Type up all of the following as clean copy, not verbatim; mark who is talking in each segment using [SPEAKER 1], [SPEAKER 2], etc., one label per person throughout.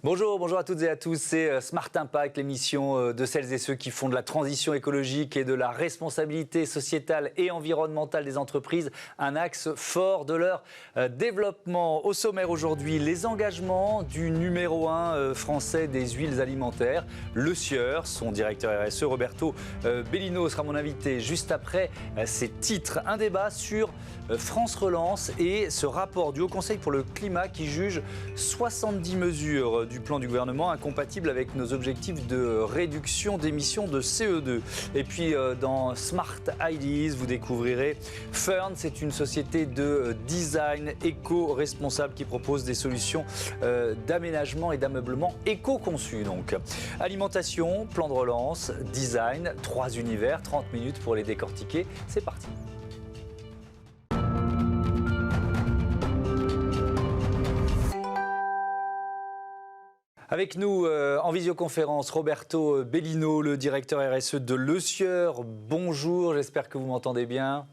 [SPEAKER 1] Bonjour, bonjour à toutes et à tous, c'est Smart Impact, l'émission de celles et ceux qui font de la transition écologique et de la responsabilité sociétale et environnementale des entreprises un axe fort de leur développement. Au sommaire aujourd'hui, les engagements du numéro 1 français des huiles alimentaires, le Sieur. Son directeur RSE, Roberto Bellino, sera mon invité juste après ces titres. Un débat sur France Relance et ce rapport du Haut Conseil pour le climat qui juge 70 mesures du plan du gouvernement incompatibles avec nos objectifs de réduction d'émissions de CO2. Et puis dans Smart Ideas, vous découvrirez Fern, c'est une société de design éco-responsable qui propose des solutions d'aménagement et d'ameublement éco-conçues. Donc, alimentation, plan de relance, design, 3 univers, 30 minutes pour les décortiquer. C'est parti. Avec nous en visioconférence, Roberto Bellino, le directeur RSE de Le Sieur. Bonjour, j'espère que vous m'entendez bien.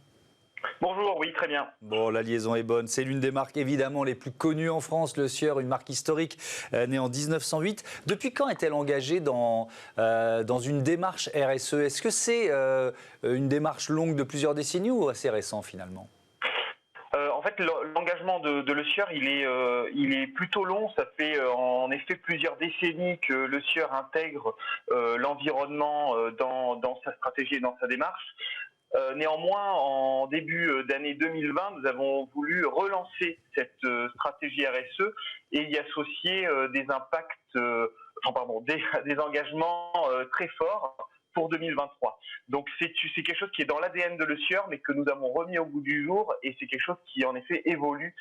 [SPEAKER 2] Bonjour, oui, très bien.
[SPEAKER 1] Bon, la liaison est bonne. C'est l'une des marques évidemment les plus connues en France, Le Sieur, une marque historique née en 1908. Depuis quand est-elle engagée dans une démarche RSE? Est-ce que c'est une démarche longue de plusieurs décennies ou assez récent finalement?
[SPEAKER 2] En fait, l'engagement de Le Sieur, il est plutôt long. Ça fait en effet plusieurs décennies que Le Sieur intègre l'environnement dans sa stratégie et dans sa démarche. Néanmoins, en début d'année 2020, nous avons voulu relancer cette stratégie RSE et y associer des impacts, des engagements très forts pour 2023. Donc c'est quelque chose qui est dans l'ADN de Le Sieur, mais que nous avons remis au goût du jour, et c'est quelque chose qui en effet évolue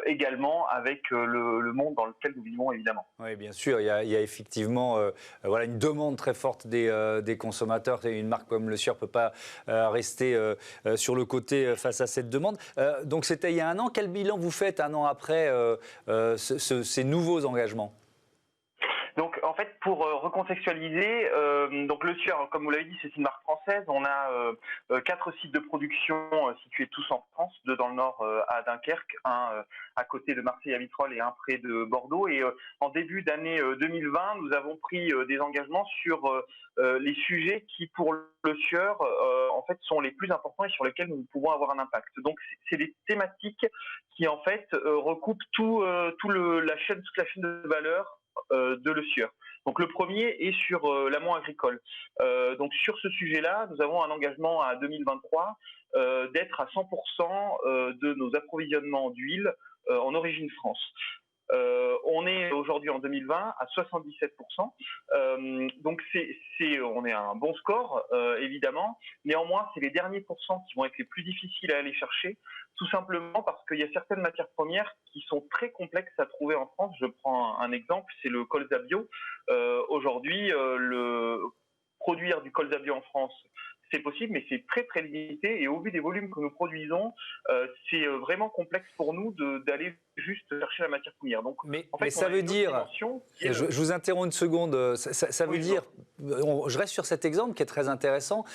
[SPEAKER 2] également avec le monde dans lequel nous vivons évidemment.
[SPEAKER 1] Oui, bien sûr, il y a effectivement voilà, une demande très forte des consommateurs, et une marque comme Le Sieur ne peut pas rester sur le côté face à cette demande. Donc c'était il y a un an. Quel bilan vous faites un an après ces nouveaux engagements ?
[SPEAKER 2] Donc en fait, pour recontextualiser, donc Le Sieur, comme vous l'avez dit, c'est une marque française. On a 4 sites de production situés tous en France, 2 dans le nord à Dunkerque, un à côté de Marseille à Vitrolles et un près de Bordeaux. Et en début d'année 2020, nous avons pris des engagements sur les sujets qui, pour Le Sieur, en fait, sont les plus importants et sur lesquels nous pouvons avoir un impact. Donc c'est des thématiques qui en fait recoupent toute la chaîne de valeur de Le Sieur. Donc le premier est sur l'amont agricole. Donc sur ce sujet-là, nous avons un engagement à 2023 d'être à 100% de nos approvisionnements d'huile en origine France. On est aujourd'hui en 2020 à 77%. Donc on est à un bon score, évidemment. Néanmoins, c'est les derniers pourcents qui vont être les plus difficiles à aller chercher, tout simplement parce qu'il y a certaines matières premières qui sont très complexes à trouver en France. Je prends un exemple, c'est le colza bio. Aujourd'hui, produire du colza bio en France, c'est possible, mais c'est très très limité, et au vu des volumes que nous produisons, c'est vraiment complexe pour nous d'aller juste chercher la matière première. Donc,
[SPEAKER 1] mais
[SPEAKER 2] en fait,
[SPEAKER 1] ça veut dire, je vous interromps une seconde, ça veut dire, je reste sur cet exemple qui est très intéressant,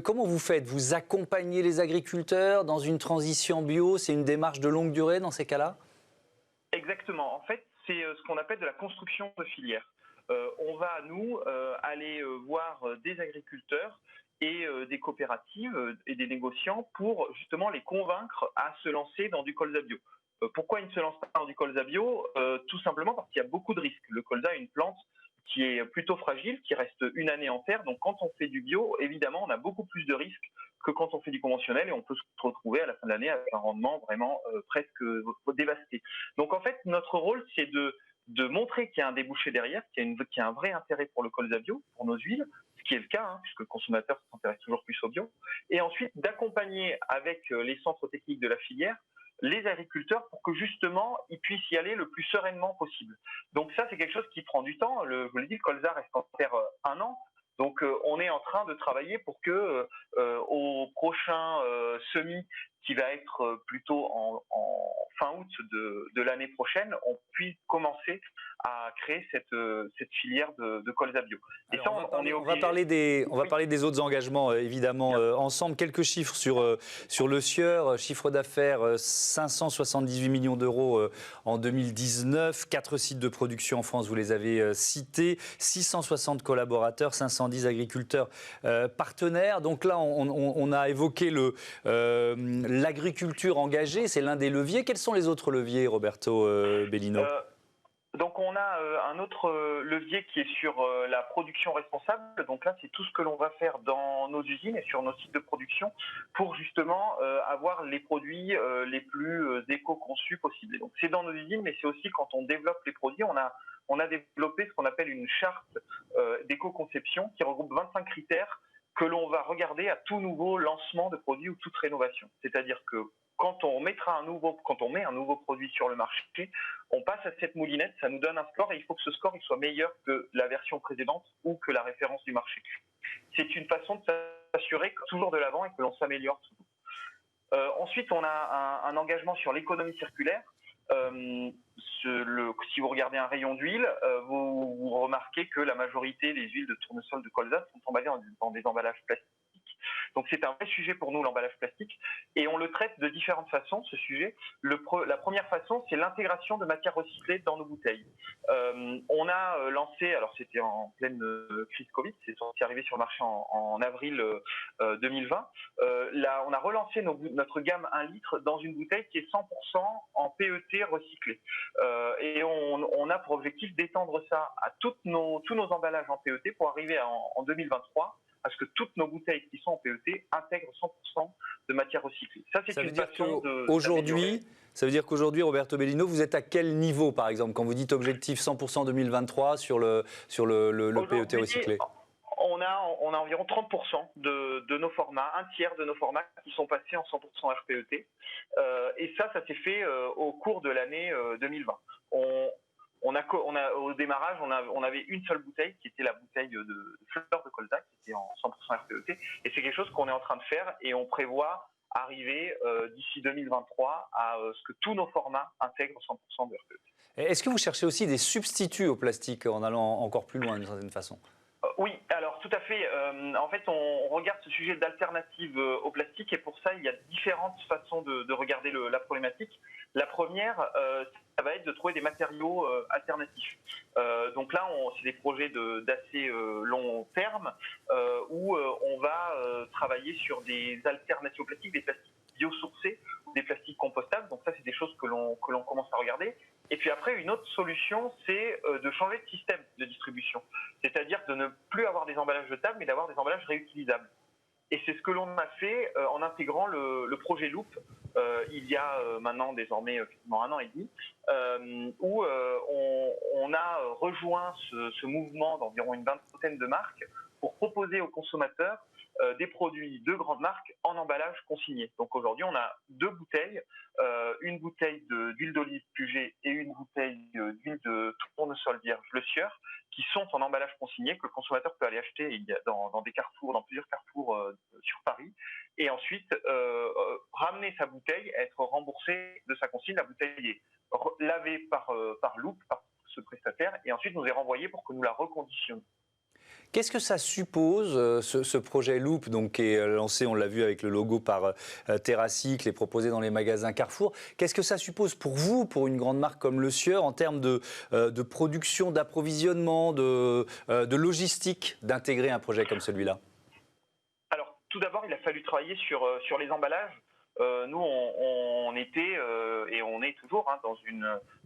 [SPEAKER 1] comment vous faites? Vous accompagnez les agriculteurs dans une transition bio? C'est une démarche de longue durée dans ces cas-là?
[SPEAKER 2] Exactement, en fait, c'est ce qu'on appelle de la construction de filière. On va, nous, aller voir des agriculteurs et des coopératives et des négociants pour justement les convaincre à se lancer dans du colza bio. Pourquoi ils ne se lancent pas dans du colza bio? Tout simplement parce qu'il y a beaucoup de risques. Le colza est une plante qui est plutôt fragile, qui reste une année en terre. Donc quand on fait du bio, évidemment, on a beaucoup plus de risques que quand on fait du conventionnel, et on peut se retrouver à la fin de l'année avec un rendement vraiment presque dévasté. Donc en fait, notre rôle, c'est de montrer qu'il y a un débouché derrière, qu'il y a un vrai intérêt pour le colza bio, pour nos huiles, ce qui est le cas, hein, puisque le consommateur s'intéresse toujours plus au bio, et ensuite d'accompagner avec les centres techniques de la filière les agriculteurs pour que justement ils puissent y aller le plus sereinement possible. Donc ça, c'est quelque chose qui prend du temps. Je vous l'ai dit, le colza reste en terre un an. Donc on est en train de travailler pour que au prochain semis qui va être plutôt en fin août de l'année prochaine, on puisse commencer à créer cette filière de colza bio. Et
[SPEAKER 1] alors,
[SPEAKER 2] ça,
[SPEAKER 1] on va parler des autres engagements, évidemment, ensemble. Quelques chiffres sur le Sieur. Chiffre d'affaires, 578 millions d'euros en 2019. 4 sites de production en France, vous les avez cités. 660 collaborateurs, 510 agriculteurs partenaires. Donc là, on a évoqué l'agriculture engagée. C'est l'un des leviers. Quels sont les autres leviers, Roberto Bellino?
[SPEAKER 2] Donc on a un autre levier qui est sur la production responsable. Donc là, c'est tout ce que l'on va faire dans nos usines et sur nos sites de production pour justement avoir les produits les plus éco-conçus possibles. Et donc c'est dans nos usines, mais c'est aussi quand on développe les produits. On a développé ce qu'on appelle une charte d'éco-conception qui regroupe 25 critères que l'on va regarder à tout nouveau lancement de produit ou toute rénovation. C'est-à-dire que quand on met un nouveau produit sur le marché, on passe à cette moulinette, ça nous donne un score et il faut que ce score il soit meilleur que la version précédente ou que la référence du marché. C'est une façon de s'assurer toujours de l'avant et que l'on s'améliore toujours. Ensuite, on a un engagement sur l'économie circulaire. Si vous regardez un rayon d'huile, vous remarquez que la majorité des huiles de tournesol de colza sont emballées dans des emballages plastiques. Donc c'est un vrai sujet pour nous, l'emballage plastique, et on le traite de différentes façons, ce sujet. La première façon, c'est l'intégration de matières recyclées dans nos bouteilles. On a lancé, alors c'était en pleine crise Covid, c'est arrivé sur le marché en avril 2020, là, on a relancé notre gamme 1 litre dans une bouteille qui est 100% en PET recyclé. Et on a pour objectif d'étendre ça à tous nos emballages en PET pour arriver en 2023 à ce que toutes nos bouteilles qui sont en PET intègrent 100% de matière recyclée. Ça, c'est une façon d'améliorer.
[SPEAKER 1] Ça veut dire qu'aujourd'hui, Roberto Bellino, vous êtes à quel niveau, par exemple, quand vous dites objectif 100% 2023 sur le PET recyclé?
[SPEAKER 2] On a environ 30% de nos formats, un tiers de nos formats qui sont passés en 100% RPET. Et ça s'est fait au cours de l'année 2020. Au démarrage, on avait une seule bouteille qui était la bouteille de fleurs de colza qui était en 100% RPET. Et c'est quelque chose qu'on est en train de faire et on prévoit arriver d'ici 2023 à ce que tous nos formats intègrent 100% de RPET.
[SPEAKER 1] Est-ce que vous cherchez aussi des substituts au plastique en allant encore plus loin d'une certaine façon?
[SPEAKER 2] Oui, alors tout à fait. En fait, on regarde ce sujet d'alternative au plastique et pour ça, il y a différentes façons de regarder la problématique. La première, ça va être de trouver des matériaux alternatifs. Donc là, c'est des projets d'assez long terme où on va travailler sur des alternatives au plastique, des plastiques biosourcés, des plastiques compostables. Donc ça, c'est des choses que l'on commence à regarder. Et puis après, une autre solution, c'est de changer de système de distribution. C'est-à-dire de ne plus avoir des emballages jetables, mais d'avoir des emballages réutilisables. Et c'est ce que l'on a fait en intégrant le projet Loop, il y a maintenant désormais quasiment 1 an et demi, où on a rejoint ce mouvement d'environ une vingtaine de marques pour proposer aux consommateurs des produits de grandes marques en emballage consigné. Donc aujourd'hui, on a 2 bouteilles, une bouteille d'huile d'olive Puget et une bouteille d'huile de tournesol vierge Le Sieur, qui sont en emballage consigné, que le consommateur peut aller acheter dans des carrefours, dans plusieurs carrefours sur Paris, et ensuite ramener sa bouteille, être remboursé de sa consigne. La bouteille est lavée par Loop, par ce prestataire, et ensuite nous est renvoyée pour que nous la reconditionnions.
[SPEAKER 1] Qu'est-ce que ça suppose, ce projet Loop, donc, qui est lancé, on l'a vu avec le logo par TerraCycle et proposé dans les magasins Carrefour? Qu'est-ce que ça suppose pour vous, pour une grande marque comme Le Sieur, en termes de production, d'approvisionnement, de logistique, d'intégrer un projet comme celui-là?
[SPEAKER 2] Alors, tout d'abord, il a fallu travailler sur les emballages. Nous, on était et on est toujours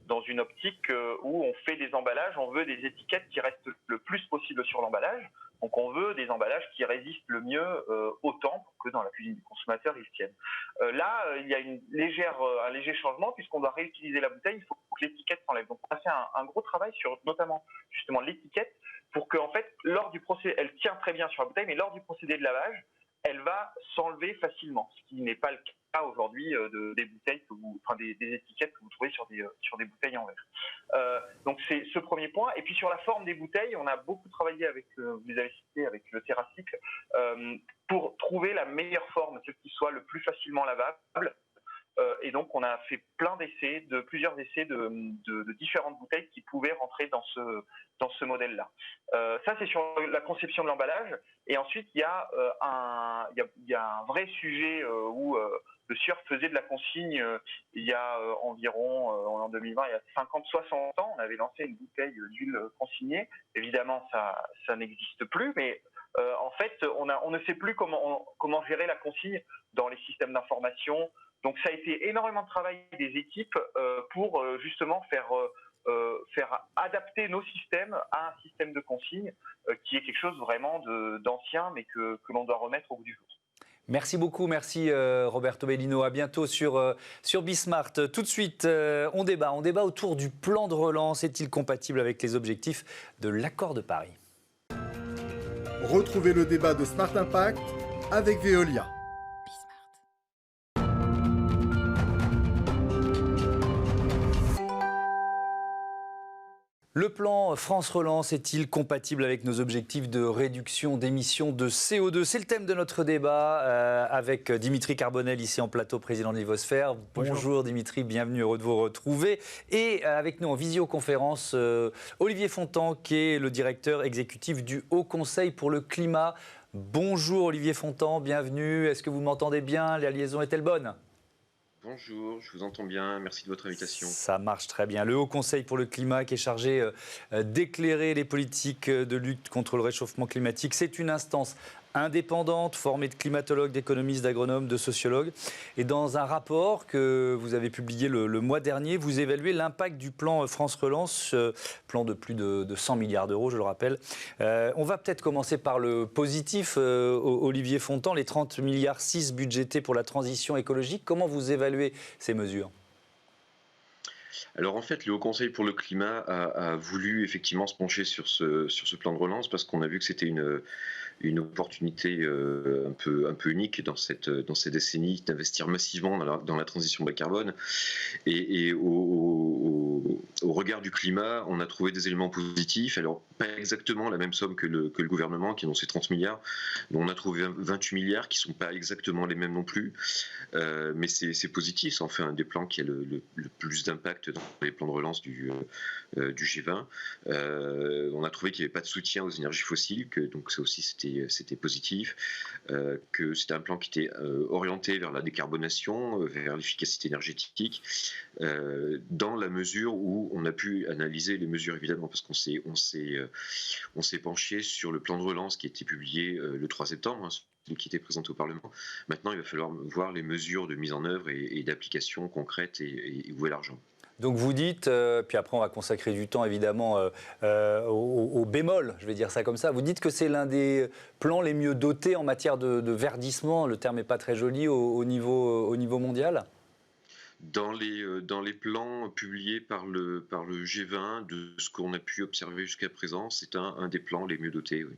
[SPEAKER 2] dans une optique où on fait des emballages, on veut des étiquettes qui restent le plus possible sur l'emballage. Donc on veut des emballages qui résistent le mieux au temps pour que dans la cuisine du consommateur, ils tiennent. Là, il y a un léger changement puisqu'on doit réutiliser la bouteille, il faut que l'étiquette s'enlève. Donc on a fait un gros travail sur notamment justement l'étiquette pour que en fait, lors du procédé, elle tient très bien sur la bouteille, mais lors du procédé de lavage, elle va s'enlever facilement, ce qui n'est pas le aujourd'hui des bouteilles, des étiquettes que vous trouvez sur des bouteilles en verre. Donc c'est ce premier point. Et puis sur la forme des bouteilles, on a beaucoup travaillé avec, vous les avez cités, avec le TerraCycle, pour trouver la meilleure forme, ce qui soit le plus facilement lavable. Et donc on a fait plusieurs essais de différentes bouteilles qui pouvaient rentrer dans ce modèle-là. Ça c'est sur la conception de l'emballage. Et ensuite il y a un vrai sujet où le Sueur faisait de la consigne il y a environ, en 2020, il y a 50-60 ans, on avait lancé une bouteille d'huile consignée. Évidemment ça n'existe plus, mais en fait on ne sait plus comment gérer la consigne dans les systèmes d'information. Donc ça a été énormément de travail des équipes pour justement faire adapter nos systèmes à un système de consigne qui est quelque chose vraiment d'ancien, mais que l'on doit remettre au goût du jour.
[SPEAKER 1] Merci beaucoup, merci Roberto Bellino. À bientôt sur Bismart. Tout de suite, on débat autour du plan de relance. Est-il compatible avec les objectifs de l'accord de Paris?
[SPEAKER 3] Retrouvez le débat de Smart Impact avec Veolia.
[SPEAKER 1] Le plan France Relance est-il compatible avec nos objectifs de réduction d'émissions de CO2? C'est le thème de notre débat avec Dimitri Carbonel, ici en plateau, président de l'Ivosphère. Bonjour Dimitri, bienvenue, heureux de vous retrouver. Et avec nous en visioconférence, Olivier Fontan, qui est le directeur exécutif du Haut Conseil pour le climat. Bonjour Olivier Fontan, bienvenue. Est-ce que vous m'entendez bien? La liaison est-elle bonne?
[SPEAKER 4] Bonjour, je vous entends bien, merci de votre invitation.
[SPEAKER 1] Ça marche très bien. Le Haut Conseil pour le climat qui est chargé d'éclairer les politiques de lutte contre le réchauffement climatique, c'est une instance indépendante, formée de climatologues, d'économistes, d'agronomes, de sociologues. Et dans un rapport que vous avez publié le mois dernier, vous évaluez l'impact du plan France Relance, plan de plus de 100 milliards d'euros, je le rappelle. On va peut-être commencer par le positif, Olivier Fontan, les 30,6 milliards budgétés pour la transition écologique. Comment vous évaluez ces mesures ?
[SPEAKER 4] Alors en fait, le Haut Conseil pour le climat a voulu effectivement se pencher sur ce plan de relance parce qu'on a vu que c'était une opportunité un peu unique dans cette décennie d'investir massivement dans la transition bas carbone. Et au regard du climat, on a trouvé des éléments positifs. Alors pas exactement la même somme que le gouvernement qui a annoncé 30 milliards. On a trouvé 28 milliards qui ne sont pas exactement les mêmes non plus. Mais c'est positif, ça en fait un des plans qui a le plus d'impact dans les plans de relance du G20. On a trouvé qu'il n'y avait pas de soutien aux énergies fossiles, donc ça aussi c'était positif, que c'était un plan qui était orienté vers la décarbonation, vers l'efficacité énergétique, dans la mesure où on a pu analyser les mesures évidemment, parce qu'on s'est penché sur le plan de relance qui a été publié le 3 septembre, qui était présenté au Parlement. Maintenant, il va falloir voir les mesures de mise en œuvre et d'application concrètes et où est l'argent.
[SPEAKER 1] Donc vous dites, puis après on va consacrer du temps évidemment au bémol, je vais dire ça comme ça, vous dites que c'est l'un des plans les mieux dotés en matière de verdissement, le terme n'est pas très joli, au niveau mondial ?
[SPEAKER 4] Dans les plans publiés par le G20, de ce qu'on a pu observer jusqu'à présent, c'est un des plans les mieux dotés, oui.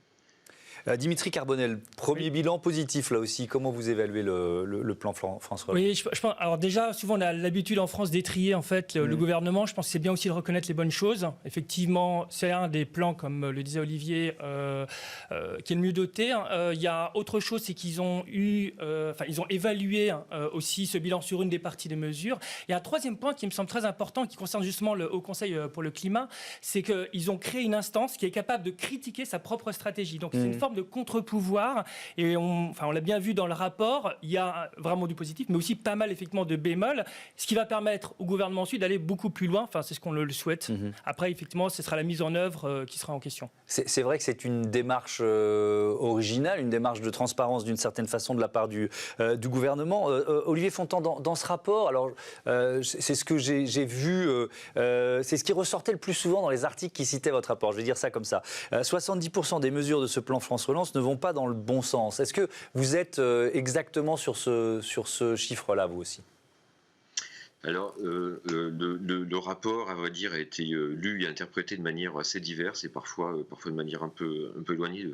[SPEAKER 1] Dimitri Carbonel, premier bilan positif là aussi. Comment vous évaluez le plan France Relance ?
[SPEAKER 5] Oui, je pense. Alors déjà, souvent on a l'habitude en France d'étrier en fait le gouvernement. Je pense que c'est bien aussi de reconnaître les bonnes choses. Effectivement, c'est un des plans, comme le disait Olivier, qui est le mieux doté. Il y a autre chose, c'est qu'ils ont ils ont évalué aussi ce bilan sur une des parties des mesures. Il y a un troisième point qui me semble très important, qui concerne justement le Haut Conseil pour le climat, c'est qu'ils ont créé une instance qui est capable de critiquer sa propre stratégie. Donc c'est une forme de contre-pouvoir, et on l'a bien vu dans le rapport, il y a vraiment du positif, mais aussi pas mal effectivement de bémols, ce qui va permettre au gouvernement ensuite d'aller beaucoup plus loin, c'est ce qu'on le souhaite. Après, effectivement, ce sera la mise en œuvre qui sera en question. C'est
[SPEAKER 1] vrai que c'est une démarche originale, une démarche de transparence d'une certaine façon de la part du gouvernement. Olivier Fontan, dans ce rapport, alors c'est ce que j'ai vu, c'est ce qui ressortait le plus souvent dans les articles qui citaient votre rapport, je vais dire ça comme ça. 70% des mesures de ce plan France Relance ne vont pas dans le bon sens. Est-ce que vous êtes exactement sur ce chiffre-là, vous aussi ?
[SPEAKER 4] Alors, le rapport, à vrai dire, a été lu et interprété de manière assez diverse et parfois de manière un peu éloignée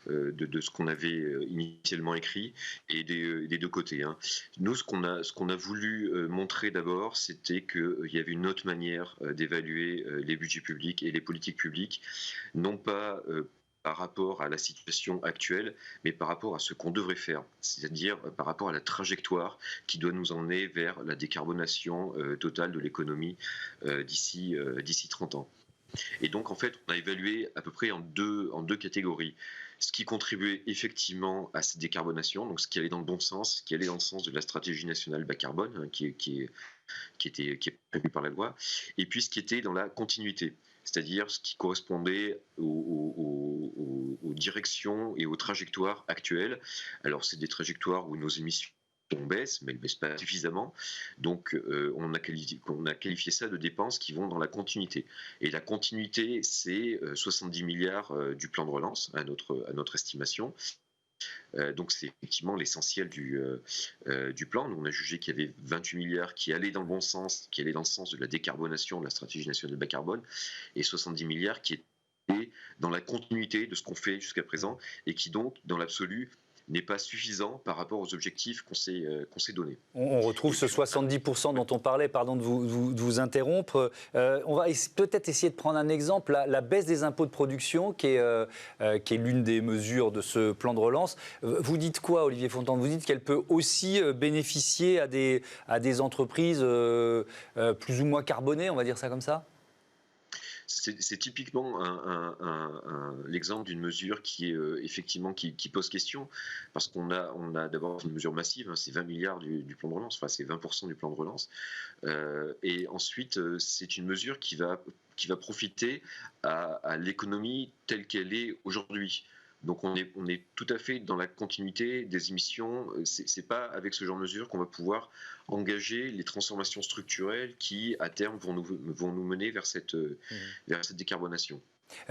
[SPEAKER 4] de ce qu'on avait initialement écrit et des deux côtés, hein. Nous, ce qu'on a voulu montrer d'abord, c'était qu'il y avait une autre manière d'évaluer les budgets publics et les politiques publiques, non pas par rapport à la situation actuelle, mais par rapport à ce qu'on devrait faire, c'est-à-dire par rapport à la trajectoire qui doit nous emmener vers la décarbonation totale de l'économie d'ici 30 ans. Et donc, en fait, on a évalué à peu près en deux catégories. Ce qui contribuait effectivement à cette décarbonation, donc ce qui allait dans le bon sens, ce qui allait dans le sens de la stratégie nationale bas carbone, hein, qui est prévue par la loi, et puis ce qui était dans la continuité, c'est-à-dire ce qui correspondait aux directions et aux trajectoires actuelles. Alors, c'est des trajectoires où nos émissions baissent, mais elles ne baissent pas suffisamment. Donc, on a qualifié ça de dépenses qui vont dans la continuité. Et la continuité, c'est 70 milliards du plan de relance, à notre estimation. Donc, c'est effectivement l'essentiel du plan. Nous, on a jugé qu'il y avait 28 milliards qui allaient dans le bon sens, qui allaient dans le sens de la décarbonation de la stratégie nationale bas carbone, et 70 milliards qui étaient dans la continuité de ce qu'on fait jusqu'à présent, et qui donc, dans l'absolu, n'est pas suffisant par rapport aux objectifs qu'on s'est donnés.
[SPEAKER 1] On retrouve ce 70% dont on parlait, pardon de vous interrompre. On va peut-être essayer de prendre un exemple, la baisse des impôts de production, qui est l'une des mesures de ce plan de relance. Vous dites quoi, Olivier Fontan? Vous dites qu'elle peut aussi bénéficier à des entreprises plus ou moins carbonées, on va dire ça comme ça?
[SPEAKER 4] C'est typiquement l'exemple d'une mesure qui est effectivement qui pose question, parce qu'on a d'abord une mesure massive, hein, c'est 20 milliards du plan de relance, enfin c'est 20% du plan de relance, et ensuite c'est une mesure qui va profiter à l'économie telle qu'elle est aujourd'hui. Donc on est tout à fait dans la continuité des émissions. C'est pas avec ce genre de mesures qu'on va pouvoir engager les transformations structurelles qui, à terme, vont nous mener vers cette décarbonation.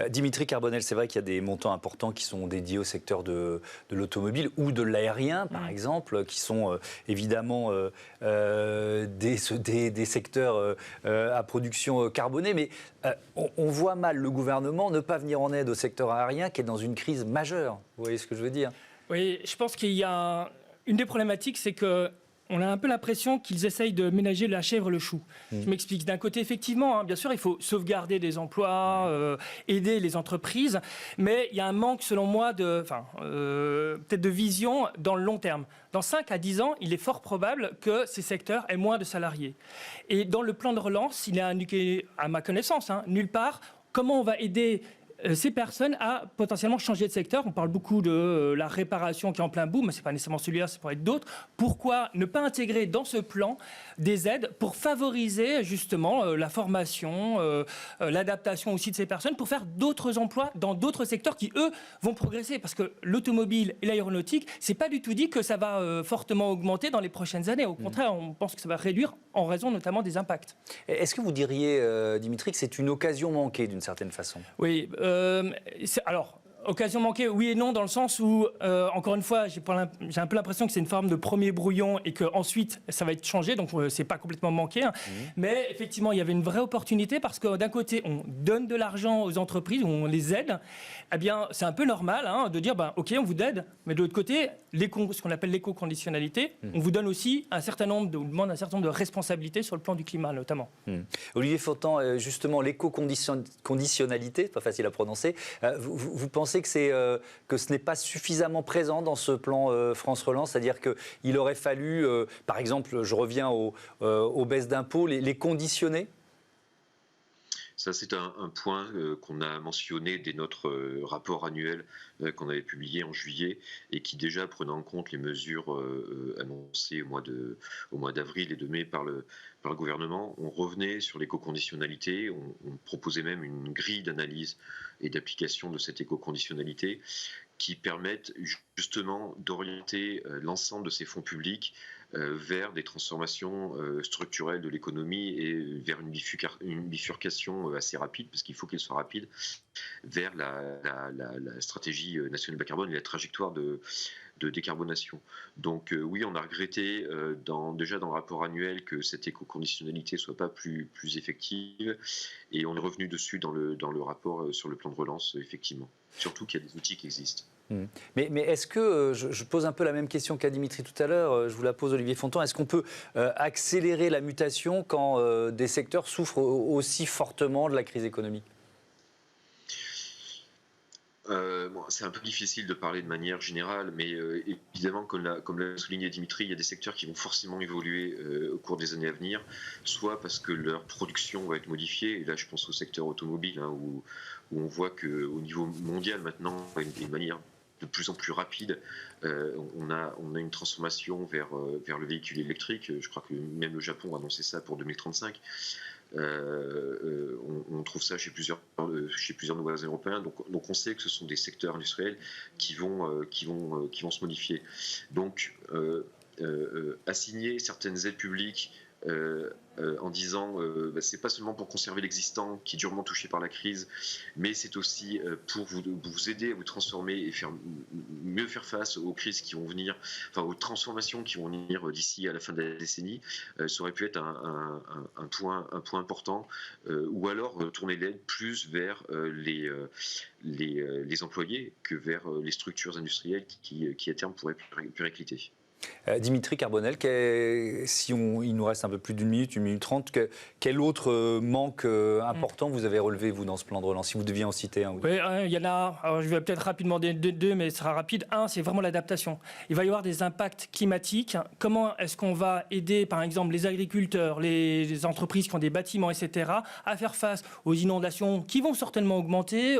[SPEAKER 1] Dimitri Carbonel, c'est vrai qu'il y a des montants importants qui sont dédiés au secteur de l'automobile ou de l'aérien, par exemple, qui sont évidemment des secteurs à production carbonée. Mais on voit mal le gouvernement ne pas venir en aide au secteur aérien qui est dans une crise majeure. Vous voyez ce que je veux dire?
[SPEAKER 5] Oui, je pense qu'il y a une des problématiques, c'est que on a un peu l'impression qu'ils essayent de ménager la chèvre et le chou. Je m'explique. D'un côté, effectivement, hein, bien sûr, il faut sauvegarder des emplois, aider les entreprises, mais il y a un manque, selon moi, peut-être de vision dans le long terme. Dans 5 à 10 ans, il est fort probable que ces secteurs aient moins de salariés. Et dans le plan de relance, il est indiqué, à ma connaissance, nulle part, comment on va aider ces personnes à potentiellement changer de secteur. On parle beaucoup de la réparation qui est en plein boom, mais ce n'est pas nécessairement celui-là, ça pourrait être d'autres. Pourquoi ne pas intégrer dans ce plan des aides pour favoriser justement la formation, l'adaptation aussi de ces personnes, pour faire d'autres emplois dans d'autres secteurs qui, eux, vont progresser? Parce que l'automobile et l'aéronautique, ce n'est pas du tout dit que ça va fortement augmenter dans les prochaines années. Au contraire, on pense que ça va réduire en raison notamment des impacts.
[SPEAKER 1] Est-ce que vous diriez, Dimitri, que c'est une occasion manquée d'une certaine façon?
[SPEAKER 5] Oui, alors, occasion manquée, oui et non, dans le sens où, encore une fois, j'ai un peu l'impression que c'est une forme de premier brouillon et qu'ensuite, ça va être changé, donc c'est pas complètement manqué. Mais effectivement, il y avait une vraie opportunité parce que d'un côté, on donne de l'argent aux entreprises, on les aide. Eh bien, c'est un peu normal de dire, OK, on vous aide, mais de l'autre côté, ce qu'on appelle l'éco-conditionnalité, on vous donne aussi on demande un certain nombre de responsabilités sur le plan du climat, notamment.
[SPEAKER 1] Olivier Fontan, justement, l'éco-conditionnalité, pas facile à prononcer, vous pensez que ce n'est pas suffisamment présent dans ce plan France Relance, c'est-à-dire qu'il aurait fallu, par exemple, je reviens aux baisses d'impôts, les conditionner?
[SPEAKER 4] Ça, c'est un point qu'on a mentionné dès notre rapport annuel qu'on avait publié en juillet et qui déjà prenait en compte les mesures annoncées au mois d'avril et de mai par le gouvernement. On revenait sur l'éco-conditionnalité, on proposait même une grille d'analyse et d'application de cette éco-conditionnalité qui permettent justement d'orienter l'ensemble de ces fonds publics vers des transformations structurelles de l'économie et vers une bifurcation assez rapide, parce qu'il faut qu'elle soit rapide, vers la stratégie nationale bas carbone et la trajectoire de de décarbonation. Donc oui, on a regretté déjà dans le rapport annuel que cette éco-conditionnalité soit pas plus effective, et on est revenu dessus dans le rapport sur le plan de relance, effectivement. Surtout qu'il y a des outils qui existent.
[SPEAKER 1] Mais est-ce que, je pose un peu la même question qu'à Dimitri tout à l'heure, je vous la pose Olivier Fontan, est-ce qu'on peut accélérer la mutation quand des secteurs souffrent aussi fortement de la crise économique ?
[SPEAKER 4] C'est un peu difficile de parler de manière générale, mais évidemment, comme l'a souligné Dimitri, il y a des secteurs qui vont forcément évoluer au cours des années à venir, soit parce que leur production va être modifiée, et là je pense au secteur automobile, où on voit qu'au niveau mondial maintenant, d'une manière de plus en plus rapide, on a une transformation vers le véhicule électrique. Je crois que même le Japon a annoncé ça pour 2035. On trouve ça chez plusieurs nouveaux Européens. Donc on sait que ce sont des secteurs industriels qui vont se modifier. Donc assigner certaines aides publiques en disant c'est pas seulement pour conserver l'existant qui est durement touché par la crise, mais c'est aussi pour vous aider à vous transformer et mieux faire face aux crises qui vont venir, enfin aux transformations qui vont venir d'ici à la fin de la décennie. Ça aurait pu être un point important, ou alors tourner l'aide plus vers les employés que vers les structures industrielles qui à terme pourraient péricliter.
[SPEAKER 1] Dimitri Carbonel, il nous reste un peu plus d'une minute 30, quel autre manque important vous avez relevé, vous, dans ce plan de relance, si vous deviez en citer un?
[SPEAKER 5] Oui, il y en a, alors je vais peut-être rapidement deux, mais ce sera rapide. Un, c'est vraiment l'adaptation. Il va y avoir des impacts climatiques. Comment est-ce qu'on va aider, par exemple, les agriculteurs, les entreprises qui ont des bâtiments, etc., à faire face aux inondations qui vont certainement augmenter,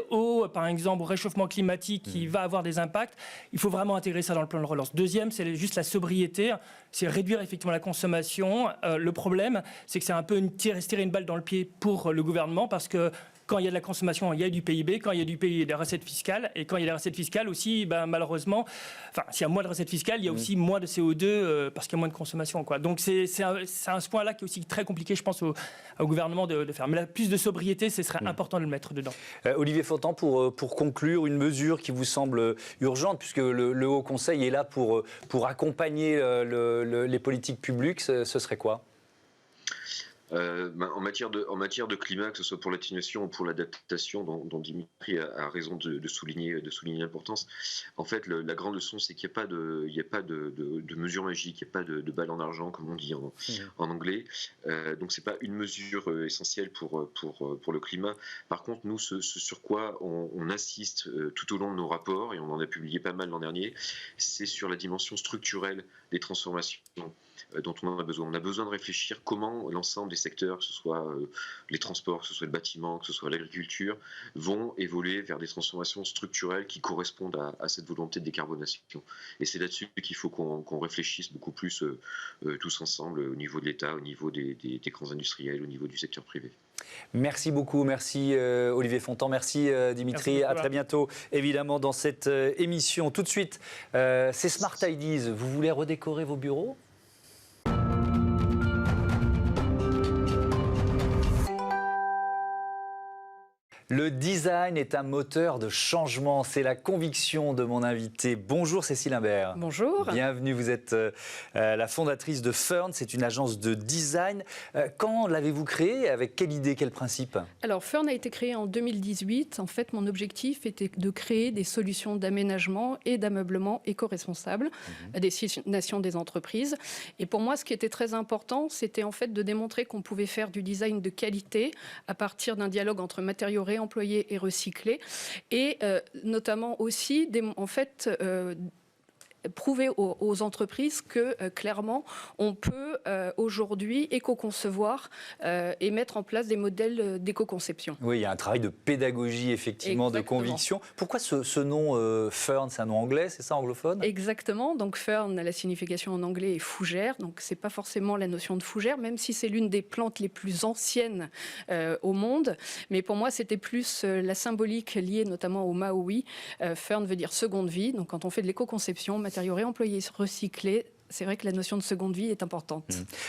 [SPEAKER 5] par exemple, au réchauffement climatique qui va avoir des impacts. Il faut vraiment intégrer ça dans le plan de relance. Deuxième, c'est juste la sobriété, c'est réduire effectivement la consommation. Le problème, c'est que c'est un peu tirer une balle dans le pied pour le gouvernement, parce que quand il y a de la consommation, il y a du PIB. Quand il y a du PIB, il y a des recettes fiscales. Et quand il y a des recettes fiscales aussi, malheureusement, s'il y a moins de recettes fiscales, il y a aussi moins de CO2 parce qu'il y a moins de consommation, quoi. Donc c'est un point-là qui est aussi très compliqué, je pense, au gouvernement de faire. Mais là, plus de sobriété, ce serait important de le mettre dedans.
[SPEAKER 1] Olivier Fontan, pour conclure, une mesure qui vous semble urgente, puisque le Haut Conseil est là pour accompagner les politiques publiques, ce serait quoi ?
[SPEAKER 4] En matière de climat, que ce soit pour l'atténuation ou pour l'adaptation, dont Dimitri a raison de souligner l'importance. En fait, la grande leçon, c'est qu'il n'y a pas de mesure magique, il n'y a pas de balle en argent, comme on dit en anglais. Donc c'est pas une mesure essentielle pour le climat. Par contre, nous, ce sur quoi on insiste tout au long de nos rapports, et on en a publié pas mal l'an dernier, c'est sur la dimension structurelle des transformations dont on a besoin. On a besoin de réfléchir comment l'ensemble des secteurs, que ce soit les transports, que ce soit le bâtiment, que ce soit l'agriculture, vont évoluer vers des transformations structurelles qui correspondent à cette volonté de décarbonation. Et c'est là-dessus qu'il faut qu'on réfléchisse beaucoup plus tous ensemble, au niveau de l'État, au niveau des grands industriels, au niveau du secteur privé.
[SPEAKER 1] Merci beaucoup, merci Olivier Fontan, merci Dimitri,
[SPEAKER 5] merci,
[SPEAKER 1] à très bientôt évidemment dans cette émission. Tout de suite, c'est Smart Ideas, vous voulez redécorer vos bureaux ? Le design est un moteur de changement, c'est la conviction de mon invité. Bonjour Cécile Imbert.
[SPEAKER 6] Bonjour.
[SPEAKER 1] Bienvenue, vous êtes la fondatrice de Fern, c'est une agence de design. Quand l'avez-vous créée? Avec quelle idée, quel principe?
[SPEAKER 6] Alors Fern a été créé en 2018. En fait, mon objectif était de créer des solutions d'aménagement et d'ameublement éco-responsables à destination des entreprises. Et pour moi, ce qui était très important, c'était en fait de démontrer qu'on pouvait faire du design de qualité à partir d'un dialogue entre matériaux réemployés et recyclés, et notamment aussi prouver aux entreprises que clairement on peut aujourd'hui éco-concevoir et mettre en place des modèles d'éco-conception.
[SPEAKER 1] Oui, il y a un travail de pédagogie effectivement. Exactement. De conviction. Pourquoi ce nom Fern, c'est un nom anglais, c'est ça, anglophone?
[SPEAKER 6] Exactement, donc Fern, la signification en anglais est fougère, donc c'est pas forcément la notion de fougère, même si c'est l'une des plantes les plus anciennes au monde, mais pour moi c'était plus la symbolique liée notamment au Maui. Fern veut dire seconde vie, donc quand on fait de l'éco-conception, matériaux réemployés, recyclés, c'est vrai que la notion de seconde vie est importante.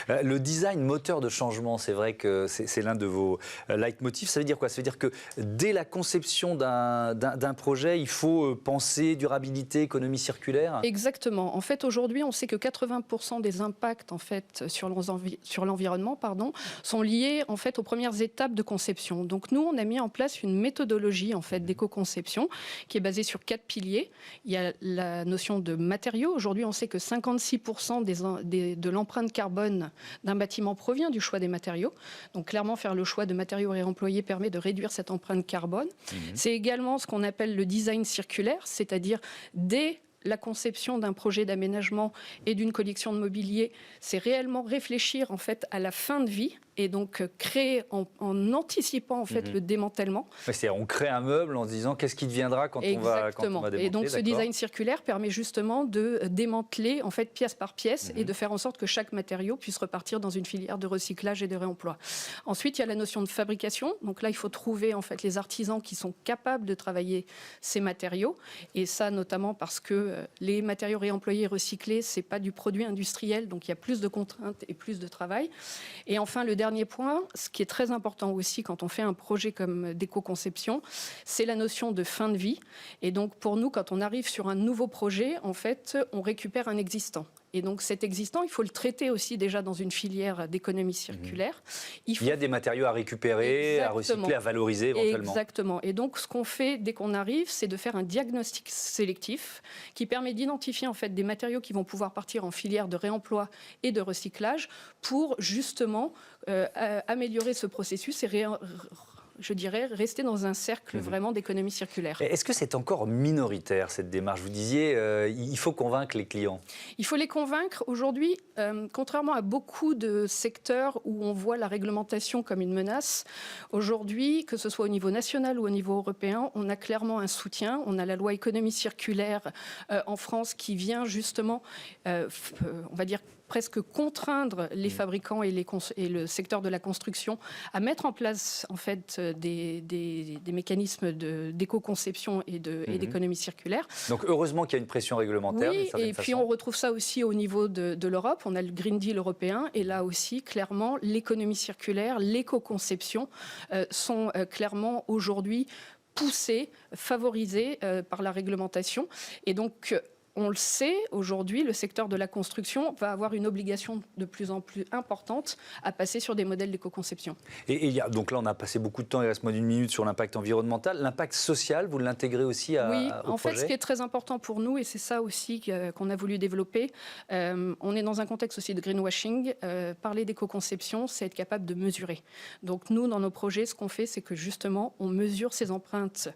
[SPEAKER 1] Le design moteur de changement, c'est vrai que c'est l'un de vos leitmotifs. Ça veut dire quoi? Ça veut dire que dès la conception d'un projet, il faut penser durabilité, économie circulaire?
[SPEAKER 6] Exactement. En fait, aujourd'hui, on sait que 80% des impacts en fait, sur l'environnement sont liés en fait, aux premières étapes de conception. Donc nous, on a mis en place une méthodologie en fait, d'éco-conception qui est basée sur 4 piliers. Il y a la notion de matériaux. Aujourd'hui, on sait que 56% de l'empreinte carbone d'un bâtiment provient du choix des matériaux. Donc clairement, faire le choix de matériaux réemployés permet de réduire cette empreinte carbone. C'est également ce qu'on appelle le design circulaire, c'est-à-dire dès la conception d'un projet d'aménagement et d'une collection de mobilier, c'est réellement réfléchir en fait à la fin de vie et donc créer en anticipant en fait le démantèlement.
[SPEAKER 1] C'est-à-dire on crée un meuble en se disant qu'est-ce qui deviendra quand on va démonter.
[SPEAKER 6] Et donc ce design circulaire permet justement de démanteler en fait pièce par pièce et de faire en sorte que chaque matériau puisse repartir dans une filière de recyclage et de réemploi. Ensuite, il y a la notion de fabrication. Donc là, il faut trouver en fait les artisans qui sont capables de travailler ces matériaux et ça notamment parce que les matériaux réemployés et recyclés, c'est pas du produit industriel, donc il y a plus de contraintes et plus de travail. Et enfin, le dernier point, ce qui est très important aussi quand on fait un projet comme d'éco-conception, c'est la notion de fin de vie. Et donc pour nous, quand on arrive sur un nouveau projet, en fait, on récupère un existant. Et donc cet existant, il faut le traiter aussi déjà dans une filière d'économie circulaire. Il y
[SPEAKER 1] a des matériaux à récupérer, à recycler, à valoriser éventuellement.
[SPEAKER 6] Exactement. Et donc ce qu'on fait dès qu'on arrive, c'est de faire un diagnostic sélectif qui permet d'identifier en fait des matériaux qui vont pouvoir partir en filière de réemploi et de recyclage pour justement améliorer ce processus et je dirais, rester dans un cercle vraiment d'économie circulaire.
[SPEAKER 1] Est-ce que c'est encore minoritaire, cette démarche? Vous disiez, il faut convaincre les clients.
[SPEAKER 6] Il faut les convaincre. Aujourd'hui, contrairement à beaucoup de secteurs où on voit la réglementation comme une menace, aujourd'hui, que ce soit au niveau national ou au niveau européen, on a clairement un soutien. On a la loi économie circulaire en France qui vient justement, on va dire, presque contraindre les fabricants et le secteur de la construction à mettre en place en fait des mécanismes d'éco-conception et d'économie circulaire.
[SPEAKER 1] Donc heureusement qu'il y a une pression réglementaire.
[SPEAKER 6] Oui, et puis on retrouve ça aussi au niveau de l'Europe. On a le Green Deal européen et là aussi, clairement, l'économie circulaire, l'éco-conception sont clairement aujourd'hui poussées, favorisées par la réglementation. Et donc, on le sait, aujourd'hui, le secteur de la construction va avoir une obligation de plus en plus importante à passer sur des modèles d'éco-conception.
[SPEAKER 1] Et donc là, on a passé beaucoup de temps, il reste moins d'une minute, sur l'impact environnemental. L'impact social, vous l'intégrez aussi au projet ?
[SPEAKER 6] Oui, en fait, ce qui est très important pour nous, et c'est ça aussi qu'on a voulu développer, on est dans un contexte aussi de greenwashing. Parler d'éco-conception, c'est être capable de mesurer. Donc nous, dans nos projets, ce qu'on fait, c'est que justement, on mesure ces empreintes,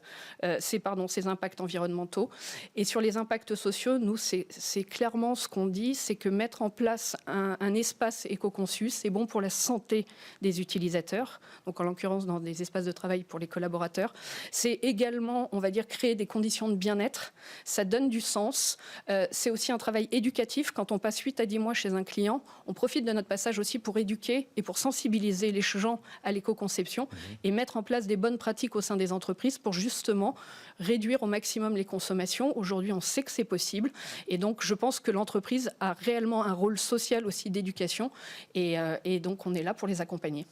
[SPEAKER 6] ces impacts environnementaux. Et sur les impacts sociaux, nous, c'est clairement ce qu'on dit, c'est que mettre en place un espace éco-conçu, c'est bon pour la santé des utilisateurs, donc en l'occurrence dans des espaces de travail pour les collaborateurs. C'est également, on va dire, créer des conditions de bien-être. Ça donne du sens. C'est aussi un travail éducatif. Quand on passe 8 à 10 mois chez un client, on profite de notre passage aussi pour éduquer et pour sensibiliser les gens à l'éco-conception et mettre en place des bonnes pratiques au sein des entreprises pour justement réduire au maximum les consommations. Aujourd'hui, on sait que c'est possible. Et donc, je pense que l'entreprise a réellement un rôle social aussi d'éducation. Et donc, on est là pour les accompagner.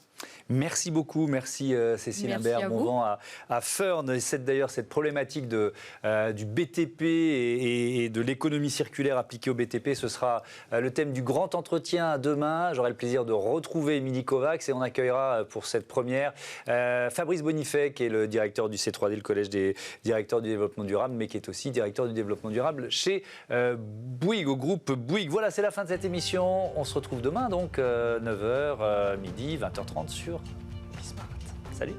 [SPEAKER 1] Merci beaucoup. Merci Cécile Imbert. Bon vent à Furnes. C'est d'ailleurs cette problématique du BTP et de l'économie circulaire appliquée au BTP. Ce sera le thème du grand entretien demain. J'aurai le plaisir de retrouver Émilie Kovacs et on accueillera pour cette première Fabrice Bonifay, qui est le directeur du C3D, le collège des directeurs du développement durable, mais qui est aussi directeur du développement durable chez Bouygues, au groupe Bouygues. Voilà, c'est la fin de cette émission. On se retrouve demain, donc 9h, midi, 20h30 sur Bismart. Salut.